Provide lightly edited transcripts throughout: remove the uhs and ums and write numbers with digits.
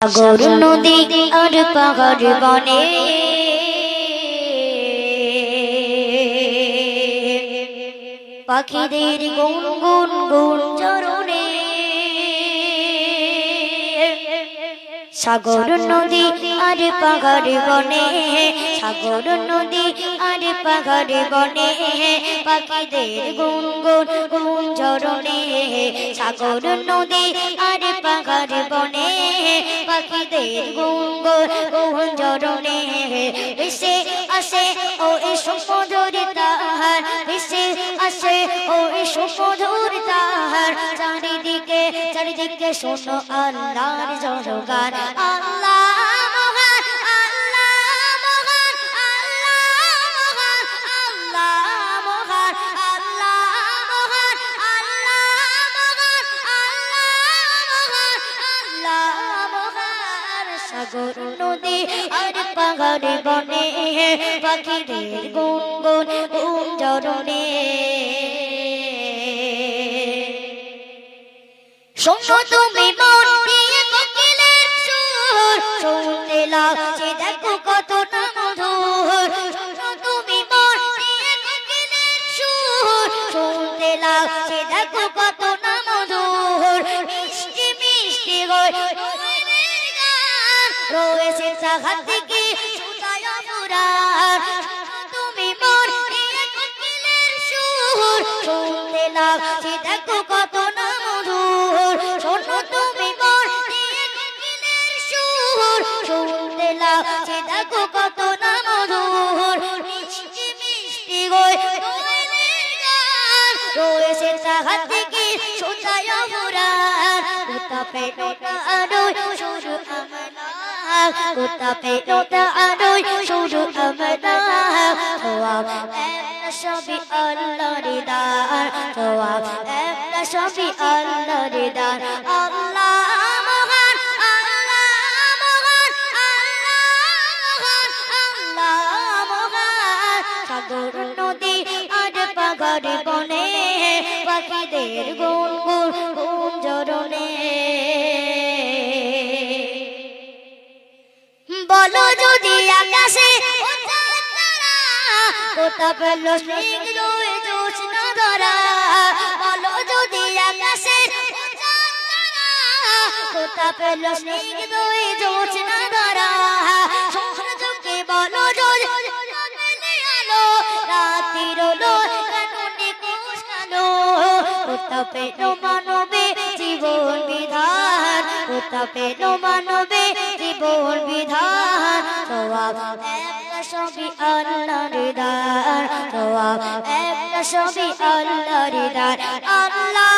সাগর নদী আর পাহাড় বনে পাখিদের গুন গুন গুন চরণে সাগর নদী আর পাহাড় বনে সাগর নদী আর পাহাড় বনে পাখিদের গুন গুন গুন চরণে সাগর নদী আর পাহাড় বনে পাখিদের গুন গুন গুন চরণে ভেসে আসে ও এসো মধুর তাহার ভেসে আসে ও এসো মধুর তাহার চারিদিকে চারিদিকে শোনো আল্লাহর জয়গান আল্লাহ মহান আল্লাহ মহান আল্লাহ মহান আল্লাহ মহান আল্লাহ মহান আল্লাহ মহান সাগর নদী আর পাহাড় বনে পাখিদের গুন গুন গুন চরণে শোনো তুমি মন দিয়ে কোকিলের সুর শুনতে লাগছে দেখো কত না মধুর শোনো তুমি মন দিয়ে কোকিলের সুর শুনতে লাগছে দেখো কত না মধুর মিষ্টি মিষ্টি কোয়েলের গান রয়েছে চাহা থেকে সুতায় পুরাণ তুমি মন দিয়ে কোকিলের সুর শুনতে লাগছে দেখো কত না মধুর শোনো তুমি মন দিয়ে কোকিলের সুর শুনতে লাগছে দেখো কত না মধুর মিষ্টি মিষ্টি কোয়েলের গান রয়েছে চাহা থেকে সুতায় পুরাণ কোথা পেলো না আরোই শুরু আমনা কোথা পেলো না আরোই শুরু আমনা জবাব একটা সবই আল্লাহর দান জবাব একটা সবই আল্লাহর দান আল্লাহ মহান আল্লাহ মহান আল্লাহ মহান সাগর নদী আর পাহাড় বনে পাখিদের গুন গুন গুন চরণে বলো যদি আকাশে কোথা পেল স্নিগ্ধ জোছনা ধরা বলো যদি আকাশে কোথা পেল স্নিগ্ধ জোছনা ধরা সূর্যকে বলো যদি আলো রাতের আলো কাননে কোষ কালো কোথা পেল মানবে জীবন বিধান কোথা পেল মানবে জীবন বিধান জবাব একটা সবই আল্লাহর দান জবাব একটা সবই আল্লাহর দান আল্লাহ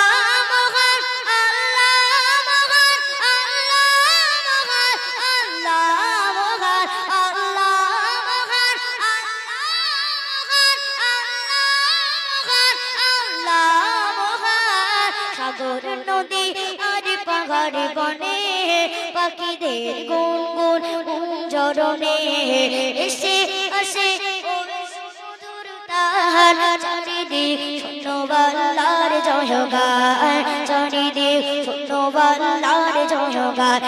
মহান আল্লাহ মহান আল্লাহ মহান আল্লাহ মহান আল্লাহ মহান সাগর নদী আর পাহাড় বনে পাখিদের গুন গুন গুন চরণে এসে আসে সুদূর তাহার চারিদিক শূন্য আল্লাহর জয়গান চারিদিক শূন্য আল্লাহর জয়গান